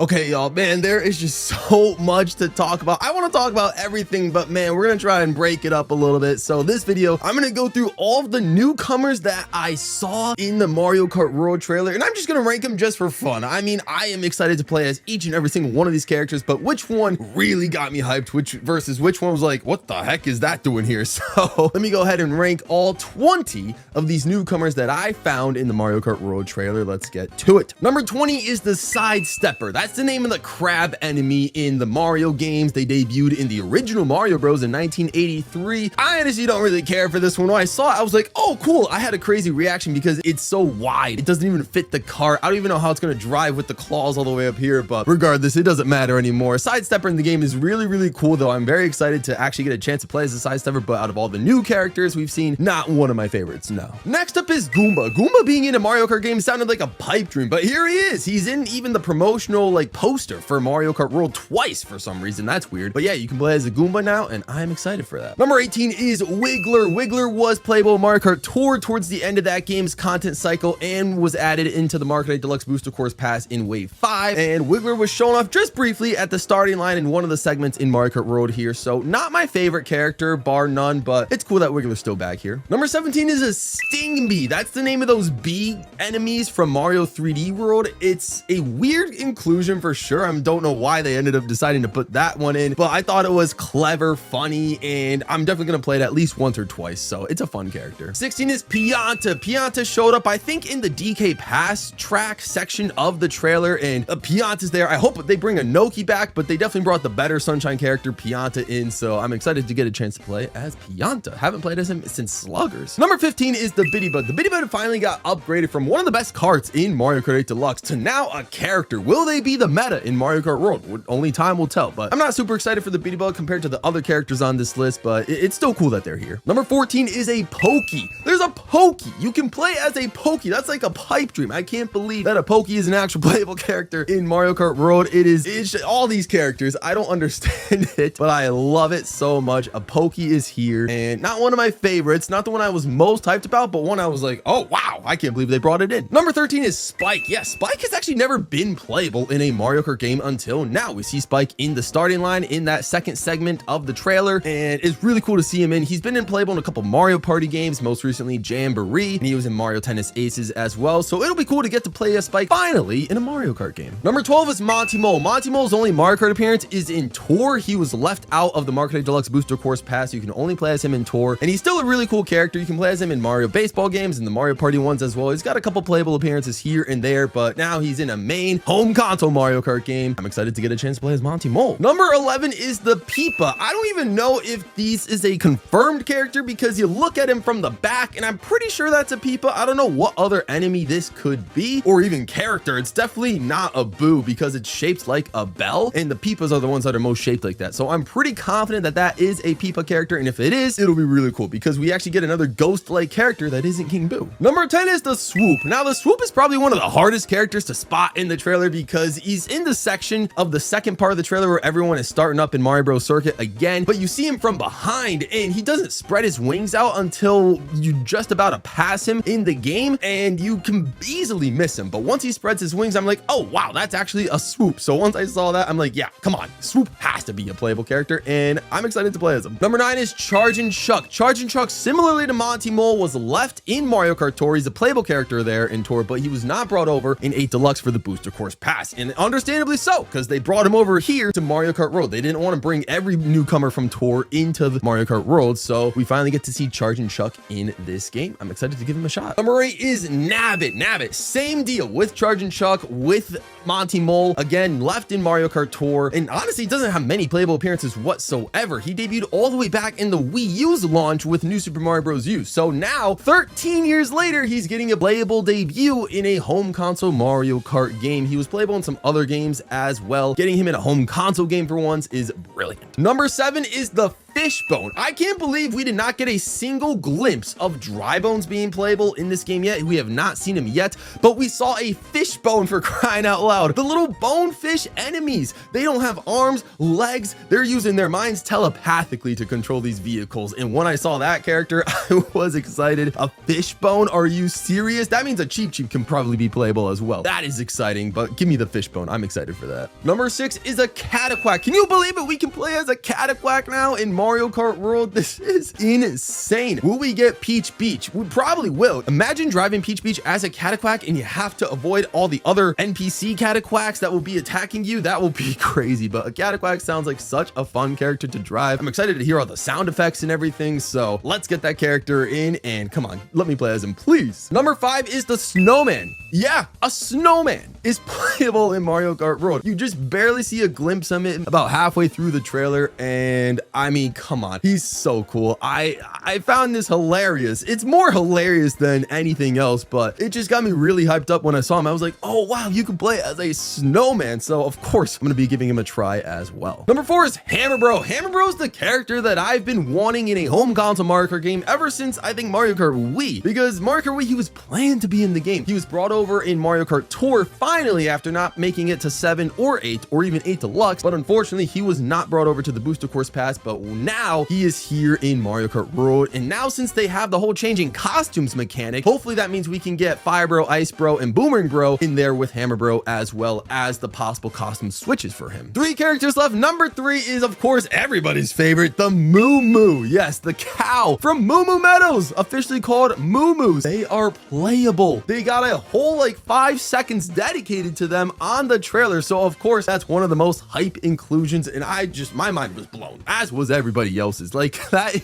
Okay, y'all, man, there is just so much to talk about. I want to talk about everything, but man, we're going to try and break it up a little bit. So this video, I'm going to go through all of the newcomers that I saw in the Mario Kart World trailer, and I'm just going to rank them just for fun. I mean, I am excited to play as each and every single one of these characters, but which one really got me hyped, versus which one was like, what the heck is that doing here? So let me go ahead and rank all 20 of these newcomers that I found in the Mario Kart World trailer. Let's get to it. Number 20 is the Sidestepper. That's the name of the crab enemy in the Mario games. They debuted in the original Mario Bros in 1983. I honestly don't really care for this one. When I saw it, I was like, oh, cool. I had a crazy reaction because it's so wide. It doesn't even fit the cart. I don't even know how it's going to drive with the claws all the way up here, but regardless, it doesn't matter anymore. Sidestepper in the game is really, really cool, though. I'm very excited to actually get a chance to play as a Sidestepper, but out of all the new characters we've seen, not one of my favorites, no. Next up is Goomba. Goomba being in a Mario Kart game sounded like a pipe dream, but here he is. He's in even the promotional poster for Mario Kart World twice for some reason. That's weird, but yeah, you can play as a Goomba now, and I'm excited for that. Number 18 is Wiggler. Wiggler was playable in Mario Kart Tour towards the end of that game's content cycle and was added into the Mario Kart Deluxe Booster Course Pass in Wave 5, and Wiggler was shown off just briefly at the starting line in one of the segments in Mario Kart World here, so not my favorite character, bar none, but it's cool that Wiggler's still back here. Number 17 is a Sting Bee. That's the name of those bee enemies from Mario 3D World. It's a weird inclusion for sure. I don't know why they ended up deciding to put that one in, but I thought it was clever, funny, and I'm definitely going to play it at least once or twice, so it's a fun character. 16 is Pianta. Pianta showed up, I think, in the DK Pass track section of the trailer, and Pianta's there. I hope they bring a Noki back, but they definitely brought the better Sunshine character Pianta in, so I'm excited to get a chance to play as Pianta. Haven't played as him since Sluggers. Number 15 is the Bidybud. The Bidybud finally got upgraded from one of the best carts in Mario Kart 8 Deluxe to now a character. Will they be the meta in Mario Kart World? Only time will tell, but I'm not super excited for the Bidybug compared to the other characters on this list, but it's still cool that they're here. Number 14 is a Pokey. There's a Pokey. You can play as a Pokey. That's like a pipe dream. I can't believe that a Pokey is an actual playable character in Mario Kart World. It's all these characters. I don't understand it, but I love it so much. A Pokey is here, and not one of my favorites, not the one I was most hyped about, but one I was like, oh wow, I can't believe they brought it in. Number 13 is Spike. Yeah, Spike has actually never been playable in a Mario Kart game until now. We see Spike in the starting line in that second segment of the trailer, and it's really cool to see him in. He's been playable in a couple Mario Party games, most recently Jamboree, and he was in Mario Tennis Aces as well, so it'll be cool to get to play as Spike finally in a Mario Kart game. Number 12 is Monty Mole. Monty Mole's only Mario Kart appearance is in Tour. He was left out of the Mario Kart Deluxe Booster Course Pass. You can only play as him in Tour, and he's still a really cool character. You can play as him in Mario Baseball games and the Mario Party ones as well. He's got a couple playable appearances here and there, but now he's in a main home console Mario Kart game. I'm excited to get a chance to play as Monty Mole. Number 11 is the Peepa. I don't even know if this is a confirmed character because you look at him from the back and I'm pretty sure that's a Peepa. I don't know what other enemy this could be or even character. It's definitely not a Boo because it's shaped like a bell, and the Peepas are the ones that are most shaped like that. So I'm pretty confident that that is a Peepa character, and if it is, it'll be really cool because we actually get another ghost-like character that isn't King Boo. Number 10 is the Swoop. Now the Swoop is probably one of the hardest characters to spot in the trailer because he's in the section of the second part of the trailer where everyone is starting up in Mario Bros Circuit again, but you see him from behind and he doesn't spread his wings out until you just about to pass him in the game, and you can easily miss him. But once he spreads his wings, I'm like, oh wow, that's actually a Swoop. So once I saw that, I'm like, yeah, come on, Swoop has to be a playable character, and I'm excited to play as him. Number 9 is Chargin' Chuck. Chargin' Chuck, similarly to Monty Mole, was left in Mario Kart Tour. He's a playable character there in Tour, but he was not brought over in 8 Deluxe for the Booster Course Pass, and understandably so, because they brought him over here to Mario Kart World. They didn't want to bring every newcomer from Tour into the Mario Kart World, so we finally get to see Chargin' Chuck in this game. I'm excited to give him a shot. Number 8 is Nabbit. Nabbit, same deal with Chargin' Chuck, with Monty Mole, again, left in Mario Kart Tour, and honestly, doesn't have many playable appearances whatsoever. He debuted all the way back in the Wii U's launch with New Super Mario Bros. U. So now, 13 years later, he's getting a playable debut in a home console Mario Kart game. He was playable in some other games as well. Getting him in a home console game for once is brilliant. Number 7 is the Fishbone. I can't believe we did not get a single glimpse of Dry Bones being playable in this game yet. We have not seen him yet, but we saw a Fishbone, for crying out loud. The little bonefish enemies, they don't have arms, legs, they're using their minds telepathically to control these vehicles. And when I saw that character, I was excited. A Fishbone? Are you serious? That means a Cheep Cheep can probably be playable as well. That is exciting, but give me the Fishbone. I'm excited for that. Number 6 is a Cataquack. Can you believe it? We can play as a Cataquack now in Mario Kart World. This is insane. Will we get Peach Beach? We probably will. Imagine driving Peach Beach as a Cataquack and you have to avoid all the other NPC Cataquacks that will be attacking you. That will be crazy, but a Cataquack sounds like such a fun character to drive. I'm excited to hear all the sound effects and everything, so let's get that character in, and come on, let me play as him, please. Number 5 is the Snowman. Yeah, a snowman is playable in Mario Kart World. You just barely see a glimpse of it about halfway through the trailer, and I mean, come on, he's so cool. I found this hilarious. It's more hilarious than anything else, but it just got me really hyped up when I saw him. I was like, oh wow, you can play as a snowman, so of course I'm gonna be giving him a try as well. Number 4 is Hammer Bro. Hammer Bro is the character that I've been wanting in a home console Mario Kart game ever since I think Mario Kart Wii, because Mario Kart Wii, he was planned to be in the game. He was brought over in Mario Kart Tour finally after not making it to 7 or 8 or even 8 Deluxe, but unfortunately he was not brought over to the Booster Course Pass, but now he is here in Mario Kart World. And now since they have the whole changing costumes mechanic, hopefully that means we can get Fire Bro, Ice Bro, and Boomerang Bro in there with Hammer Bro, as well as the possible costume switches for him. 3 characters left. Number 3 is of course everybody's favorite, the Moo Moo. Yes, the cow from Moo Moo Meadows, officially called Moo Moos. They are playable. They got a whole like 5 seconds dedicated to them on the trailer, so of course that's one of the most hype inclusions, and my mind was blown, as was everybody else's. Like, I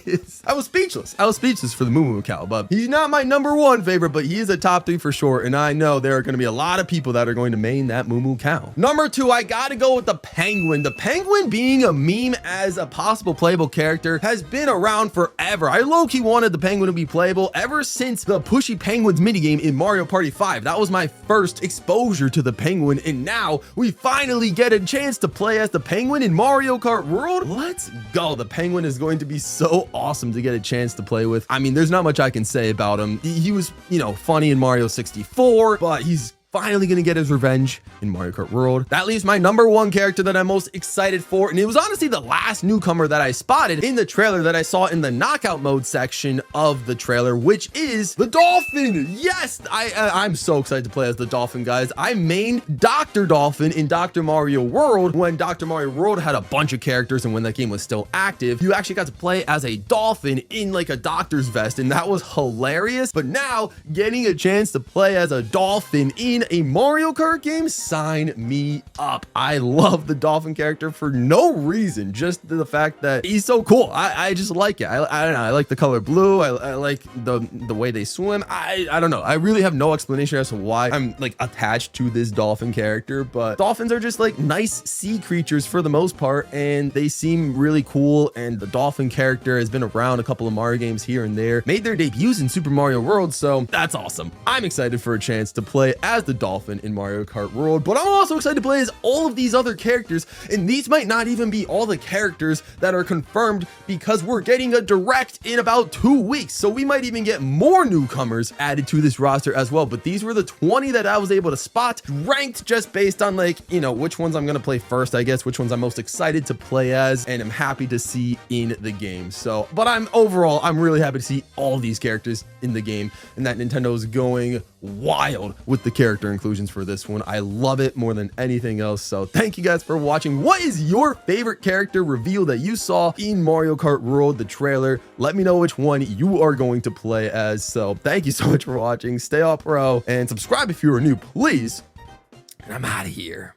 was speechless for the Moo Moo cow. But he's not my number 1 favorite, but he is a top 3 for sure, and I know there are going to be a lot of people that are going to main that Moo Moo cow. Number 2, I gotta go with the Penguin. The Penguin, being a meme as a possible playable character, has been around forever. I low-key wanted the Penguin to be playable ever since the Pushy Penguins minigame in Mario Party 5. That was my first exposure to the Penguin, and now we finally get a chance to play as the Penguin in Mario Kart World. Let's go. The Penguin is going to be so awesome to get a chance to play with. I mean, there's not much I can say about him. He was, you know, funny in Mario 64, but he's finally gonna get his revenge in Mario Kart World. That leaves my number 1 character that I'm most excited for, and it was honestly the last newcomer that I spotted in the trailer that I saw in the knockout mode section of the trailer, which is the Dolphin. Yes, I'm so excited to play as the Dolphin, guys. I mained Dr. Dolphin in Dr. Mario World when Dr. Mario World had a bunch of characters, and when that game was still active, you actually got to play as a dolphin in like a doctor's vest, and that was hilarious. But now getting a chance to play as a dolphin in a Mario Kart game, sign me up. I love the dolphin character for no reason, just the fact that he's so cool. I just like it. I don't know. I like the color blue. I like the way they swim. I don't know. I really have no explanation as to why I'm like attached to this dolphin character, but dolphins are just like nice sea creatures for the most part, and they seem really cool. And the dolphin character has been around a couple of Mario games here and there, made their debuts in Super Mario World, so that's awesome. I'm excited for a chance to play as the dolphin in Mario Kart World, but I'm also excited to play as all of these other characters, and these might not even be all the characters that are confirmed, because we're getting a direct in about 2 weeks, so we might even get more newcomers added to this roster as well. But these were the 20 that I was able to spot, ranked just based on, like, you know, which ones I'm gonna play first, I guess, which ones I'm most excited to play as, and I'm happy to see in the game. So, but I'm really happy to see all these characters in the game, and that Nintendo is going wild with the character inclusions for this one. I love it more than anything else. So thank you guys for watching. What is your favorite character reveal that you saw in Mario Kart World, the trailer? Let me know which one you are going to play as. So thank you so much for watching. Stay all pro and subscribe if you are new, please. And I'm out of here.